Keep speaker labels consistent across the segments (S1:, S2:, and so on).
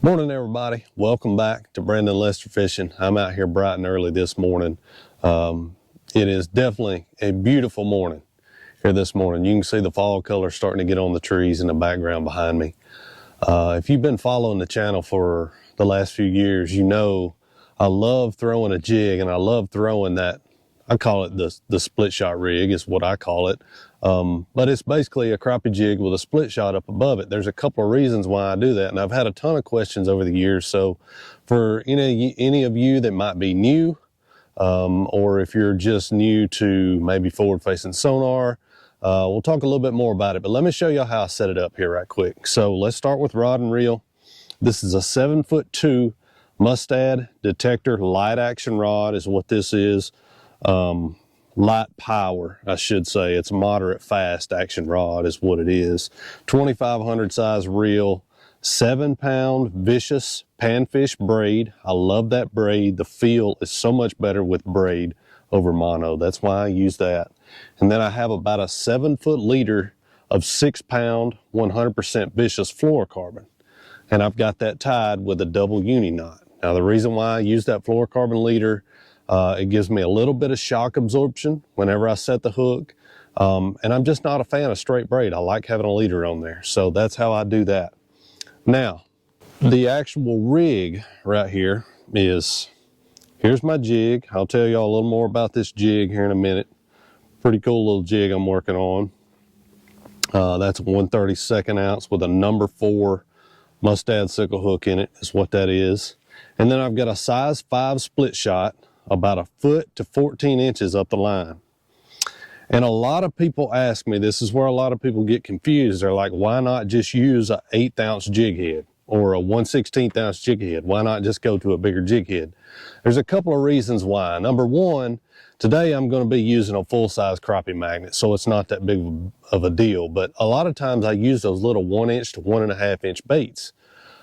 S1: Morning everybody, welcome back to Brandon Lester Fishing. I'm out here bright and early this morning. It is definitely a beautiful morning here this morning. You can see the fall colors starting to get on the trees in the background behind me. If you've been following the channel for the last few years, you know I love throwing a jig, and I love throwing that. I call it the split shot rig is what I call it. But it's basically a crappie jig with a split shot up above it. There's a couple of reasons why I do that, and I've had a ton of questions over the years. So for any of you that might be new, or if you're just new to maybe forward facing sonar, we'll talk a little bit more about it, but let me show you how I set it up here right quick. So let's start with rod and reel. This is a 7'2" Mustad detector light action rod is what this is. Light power, I should say. It's a moderate fast action rod is what it is. 2500 size reel, 7-pound vicious panfish braid. I love that braid. The feel is so much better with braid over mono. That's why I use that. And then I have about a 7-foot leader of 6-pound 100% vicious fluorocarbon. And I've got that tied with a double uni knot. Now the reason why I use that fluorocarbon leader, it gives me a little bit of shock absorption whenever I set the hook. And I'm just not a fan of straight braid. I like having a leader on there. So that's how I do that. Now, the actual rig right here is, here's my jig. I'll tell y'all a little more about this jig here in a minute. Pretty cool little jig I'm working on. That's a 1/32 ounce with a number 4 Mustad sickle hook in it is what that is. And then I've got a size 5 split shot, about a foot to 14 inches up the line. And a lot of people ask me, this is where a lot of people get confused. They're like, why not just use a 1/8 ounce jig head or a 1/16 ounce jig head? Why not just go to a bigger jig head? There's a couple of reasons why. Number one, today I'm going to be using a full-size crappie magnet, so it's not that big of a deal. But a lot of times I use those little 1-inch to 1.5 inch baits.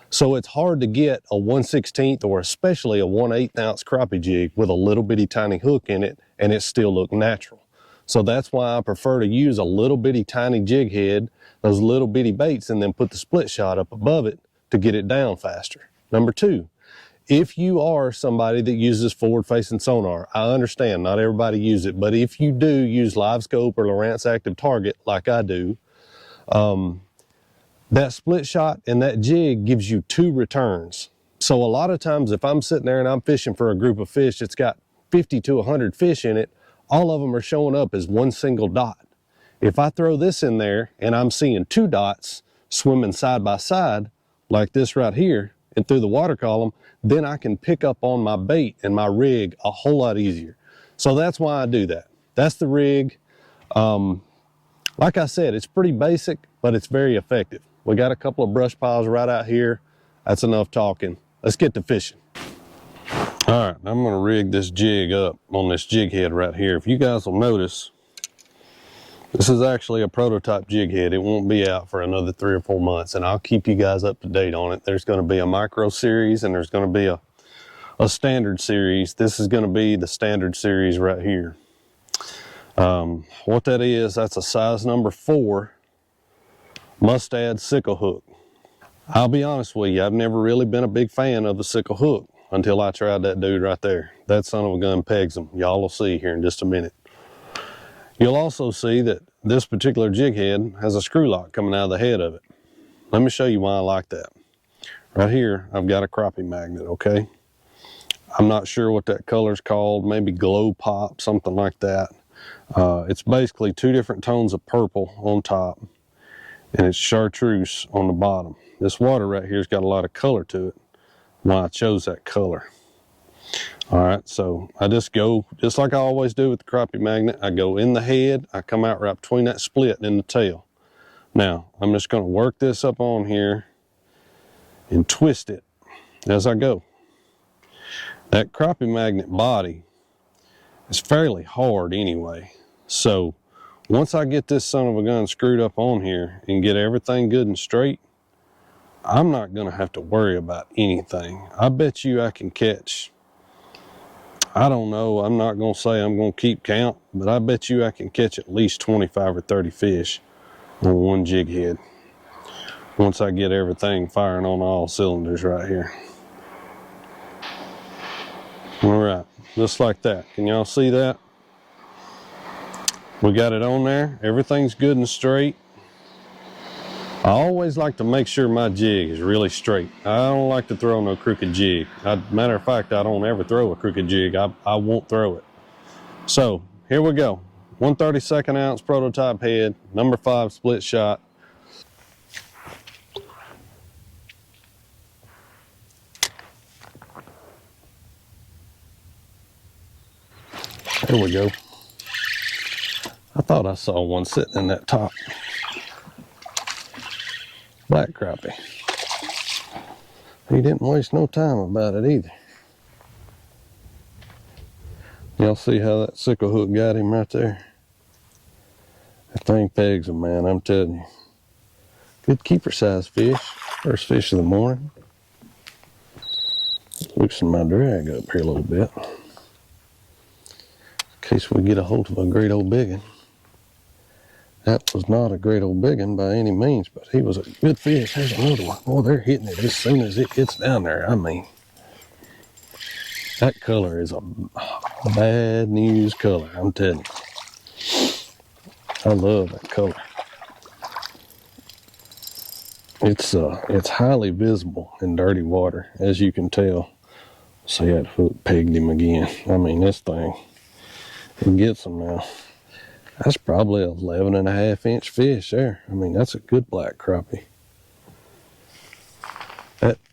S1: So it's hard to get a 1/16 or especially a 1/8 ounce crappie jig with a little bitty tiny hook in it and it still look natural. So that's why I prefer to use a little bitty tiny jig head, those little bitty baits, and then put the split shot up above it to get it down faster. Number two, if you are somebody that uses forward facing sonar, I understand not everybody uses it, but if you do use live scope or Lowrance active target like I do, that split shot and that jig gives you 2 returns. So a lot of times if I'm sitting there and I'm fishing for a group of fish that's got 50 to 100 fish in it, all of them are showing up as one single dot. If I throw this in there and I'm seeing 2 dots swimming side by side like this right here and through the water column, then I can pick up on my bait and my rig a whole lot easier. So that's why I do that. That's the rig. Like I said, it's pretty basic, but it's very effective. We got a couple of brush piles right out here. That's enough talking. Let's get to fishing. All right, I'm gonna rig this jig up on this jig head right here. If you guys will notice, this is actually a prototype jig head. It won't be out for another 3 or 4 months, and I'll keep you guys up to date on it. There's gonna be a micro series and there's gonna be a standard series. This is gonna be the standard series right here. What that is, that's a size number 4 Mustad sickle hook. I'll be honest with you, I've never really been a big fan of the sickle hook until I tried that dude right there. That son of a gun pegs them. Y'all will see here in just a minute. You'll also see that this particular jig head has a screw lock coming out of the head of it. Let me show you why I like that. Right here, I've got a crappie magnet, okay? I'm not sure what that color's called, maybe glow pop, something like that. It's basically 2 different tones of purple on top, and it's chartreuse on the bottom. This water right here's got a lot of color to it, why I chose that color. All right, so I just go, just like I always do with the crappie magnet, I go in the head, I come out right between that split and the tail. Now, I'm just gonna work this up on here and twist it as I go. That crappie magnet body is fairly hard anyway, so once I get this son of a gun screwed up on here and get everything good and straight, I'm not gonna have to worry about anything. I bet you I can catch, I don't know, I'm not gonna say I'm gonna keep count, but I bet you I can catch at least 25 or 30 fish on one jig head. once I get everything firing on all cylinders right here. All right, just like that. Can y'all see that? We got it on there. Everything's good and straight. I always like to make sure my jig is really straight. I don't like to throw no crooked jig. Matter of fact, I don't ever throw a crooked jig. I won't throw it. So here we go. 1/32 ounce prototype head, number 5 split shot. There we go. I thought I saw one sitting in that top. Black crappie. He didn't waste no time about it either. Y'all see how that sickle hook got him right there? That thing pegs him, man, I'm telling you. Good keeper size fish. First fish of the morning. Loosen my drag up here a little bit. In case we get a hold of a great old biggin. That was not a great old biggin by any means, but he was a good fish. There's another one. Oh, they're hitting it as soon as it gets down there. I mean, that color is a bad news color, I'm telling you. I love that color. It's highly visible in dirty water, as you can tell. See, that hook pegged him again. I mean, this thing, it gets him now. That's probably an 11.5-inch fish there. I mean, that's a good black crappie.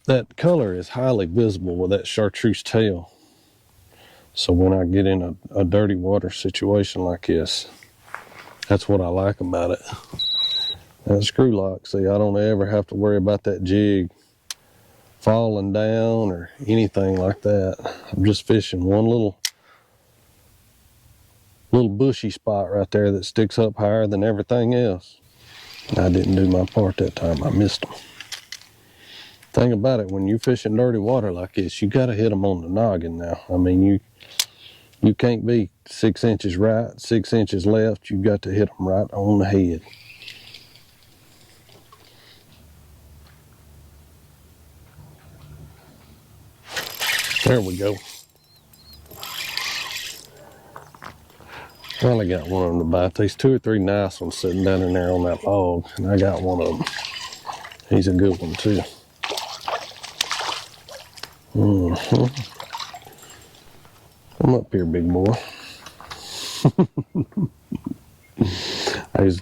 S1: That color is highly visible with that chartreuse tail. So when I get in a dirty water situation like this, that's what I like about it. That screw lock, see, I don't ever have to worry about that jig falling down or anything like that. I'm just fishing one little bushy spot right there that sticks up higher than everything else. I didn't do my part that time. I missed them. Thing about it, when you're fishing dirty water like this, you got to hit them on the noggin now. I mean, you can't be 6 inches right, 6 inches left. You got to hit them right on the head. There we go. Finally got one of them to bite. There's 2 or 3 nice ones sitting down in there on that log, and I got one of them. He's a good one too. Come up here, big boy. There's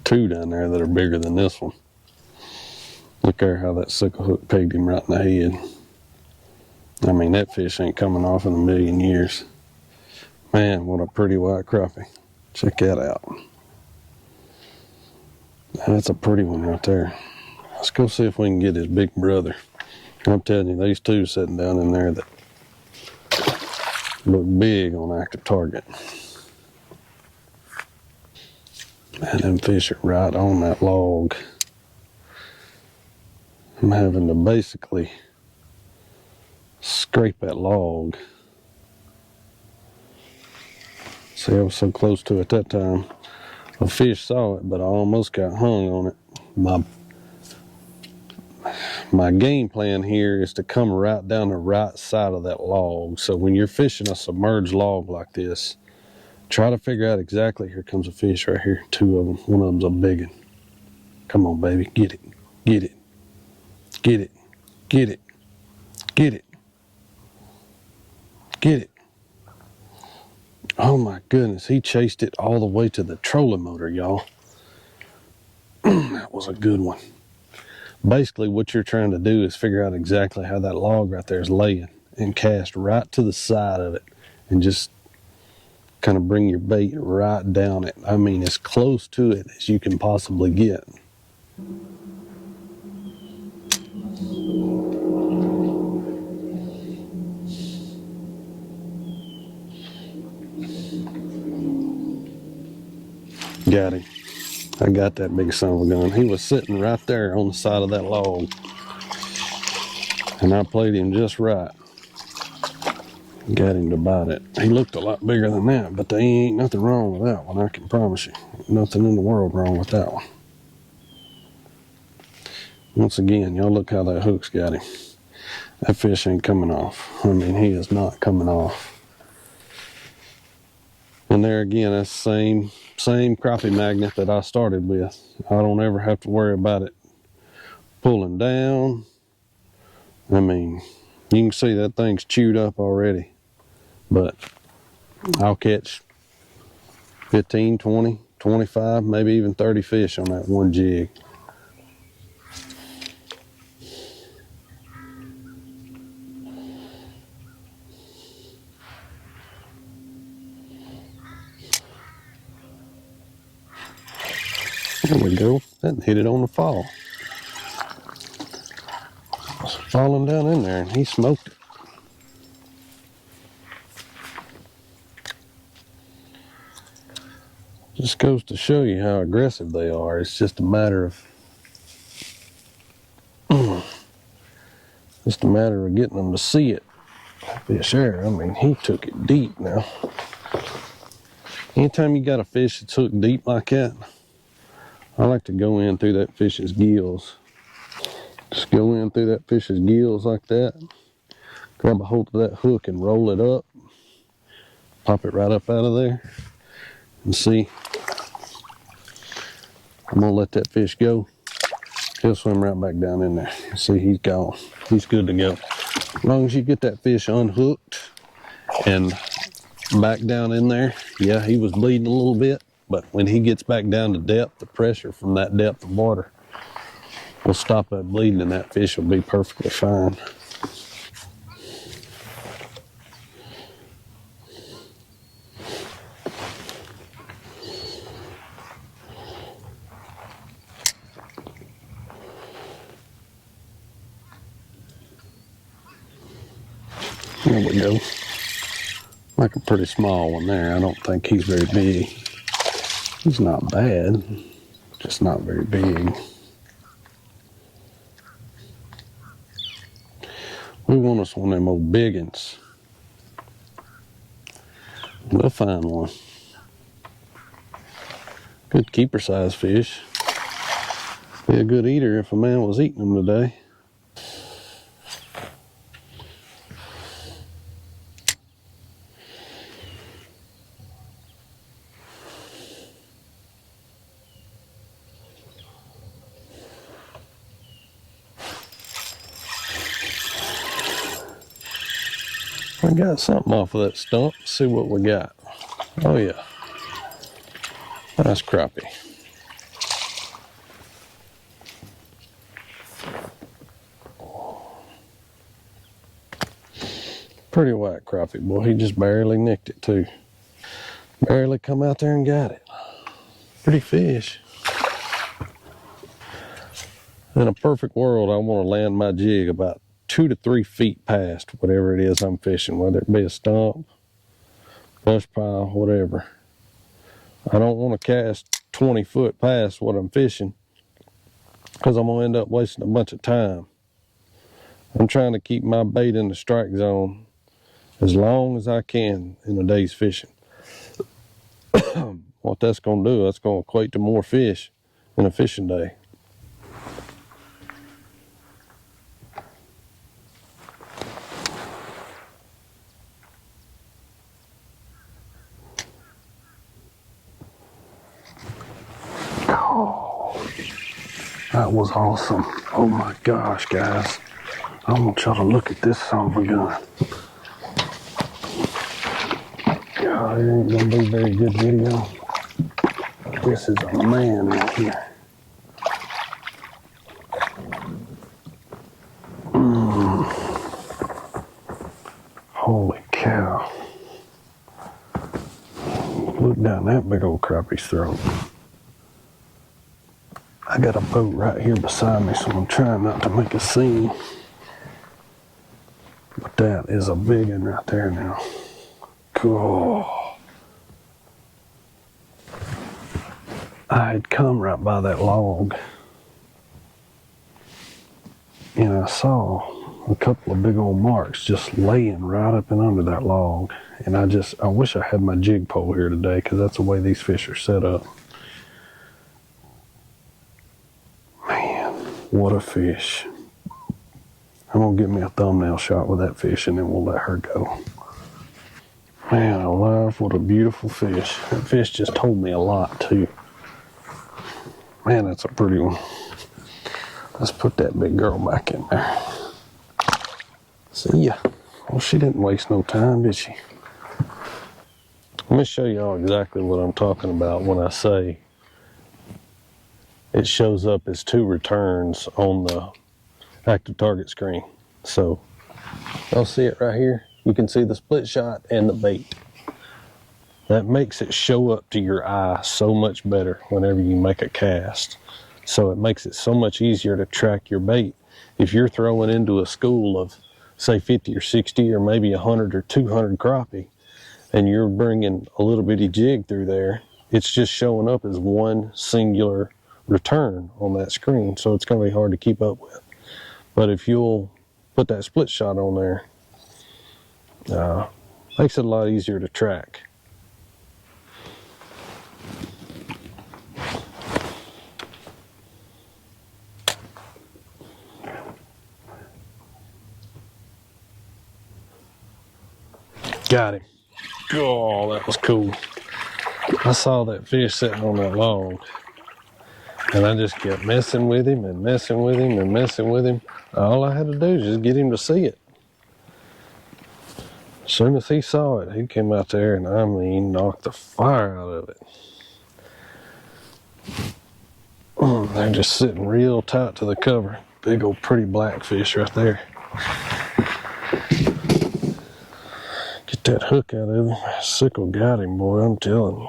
S1: 2 down there that are bigger than this one. Look there how that sickle hook pegged him right in the head. I mean, that fish ain't coming off in a million years. Man, what a pretty white crappie. Check that out. That's a pretty one right there. Let's go see if we can get his big brother. I'm telling you, these 2 sitting down in there that look big on active target. And them fish are right on that log. I'm having to basically scrape that log. See, I was so close to it that time. A fish saw it, but I almost got hung on it. My game plan here is to come right down the right side of that log. So when you're fishing a submerged log like this, try to figure out exactly, here comes a fish right here, 2 of them. One of them's a big one. Come on, baby, get it, get it, get it, get it, get it, get it. Oh my goodness, he chased it all the way to the trolling motor, y'all. That was a good one. Basically, what you're trying to do is figure out exactly how that log right there is laying and cast right to the side of it and just kind of bring your bait right down it. I mean, as close to it as you can possibly get. Got him. I got that big son of a gun. He was sitting right there on the side of that log. And I played him just right. Got him to bite it. He looked a lot bigger than that, but there ain't nothing wrong with that one, I can promise you. Nothing in the world wrong with that one. Once again, y'all look how that hook's got him. That fish ain't coming off. I mean, he is not coming off. And there again, that's the same crappie magnet that I started with. I don't ever have to worry about it pulling down. I mean, you can see that thing's chewed up already. But I'll catch 15, 20, 25, maybe even 30 fish on that one jig. There we go. That hit it on the fall. It's falling down in there, and he smoked it. Just goes to show you how aggressive they are. It's just a matter of getting them to see it. Fish there, I mean, he took it deep now. Anytime you got a fish that's hooked deep like that, I like to go in through that fish's gills. Just go in through that fish's gills like that, grab a hold of that hook and roll it up, pop it right up out of there, and see. I'm gonna let that fish go. He'll swim right back down in there. See, he's gone. He's good to go. As long as you get that fish unhooked and back down in there, yeah, he was bleeding a little bit, but when he gets back down to depth, the pressure from that depth of water will stop that bleeding and that fish will be perfectly fine. There we go. Like a pretty small one there. I don't think he's very big. He's not bad, just not very big. We want us one of them old big uns. We'll find one. Good keeper size fish. Be a good eater if a man was eating them today. I got something off of that stump. Let's see what we got. Oh yeah, nice crappie. Pretty white crappie, boy. He just barely nicked it too. Barely come out there and got it. Pretty fish. In a perfect world, I want to land my jig about 2 to 3 feet past whatever it is I'm fishing, whether it be a stump, brush pile, whatever. I don't want to cast 20 foot past what I'm fishing because I'm going to end up wasting a bunch of time. I'm trying to keep my bait in the strike zone as long as I can in a day's fishing. What that's going to do, that's going to equate to more fish in a fishing day. Oh, that was awesome. Oh my gosh, guys. I want y'all to look at this son of a gun. God, it ain't gonna be a very good video. This is a man right here. Holy cow. Look down that big old crappie's throat. I got a boat right here beside me, so I'm trying not to make a scene. But that is a big one right there now. Cool. I had come right by that log and I saw a couple of big old marks just laying right up and under that log. And I wish I had my jig pole here today because that's the way these fish are set up. Man, What a fish. I'm gonna get me a thumbnail shot with that fish and then we'll let her go. Man alive, what a beautiful fish. That fish just told me a lot too. Man, that's a pretty one. Let's put that big girl back in there. See ya. Well, she didn't waste no time, did she? Let me show y'all exactly what I'm talking about when I say it shows up as 2 returns on the active target screen. So, y'all see it right here? You can see the split shot and the bait. That makes it show up to your eye so much better whenever you make a cast. So it makes it so much easier to track your bait. If you're throwing into a school of say 50 or 60 or maybe 100 or 200 crappie and you're bringing a little bitty jig through there, it's just showing up as one singular return on that screen. So it's going to be hard to keep up with. But if you'll put that split shot on there, makes it a lot easier to track. Got him. Oh, that was cool. I saw that fish sitting on that log and I just kept messing with him and messing with him and messing with him. All I had to do is just get him to see it. As soon as he saw it, he came out there and I mean knocked the fire out of it. They're just sitting real tight to the cover. Big old pretty black fish right there. Get that hook out of him. Sickle got him, boy, I'm telling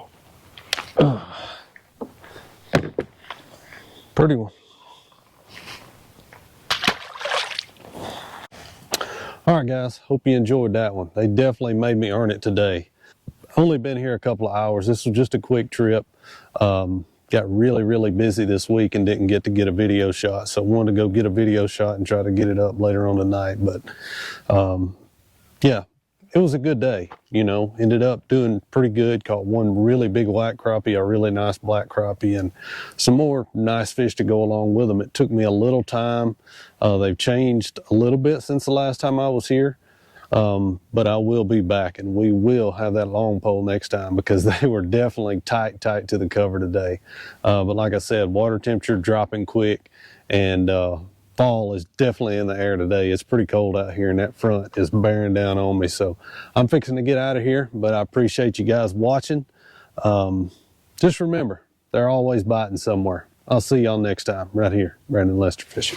S1: you. Pretty one. All right, guys, hope you enjoyed that one. They definitely made me earn it today. Only been here a couple of hours. This was just a quick trip. Got really busy this week and didn't get to get a video shot. So I wanted to go get a video shot and try to get it up later on tonight. But yeah, it was a good day, you know, ended up doing pretty good. Caught one really big white crappie, a really nice black crappie, and some more nice fish to go along with them. It took me a little time. They've changed a little bit since the last time I was here. But I will be back and we will have that long pole next time because they were definitely tight to the cover today. But like I said, water temperature dropping quick and fall is definitely in the air today. It's pretty cold out here and that front is bearing down on me. So I'm fixing to get out of here, but I appreciate you guys watching. Just remember, they're always biting somewhere. I'll see y'all next time right here, Brandon Lester Fishing.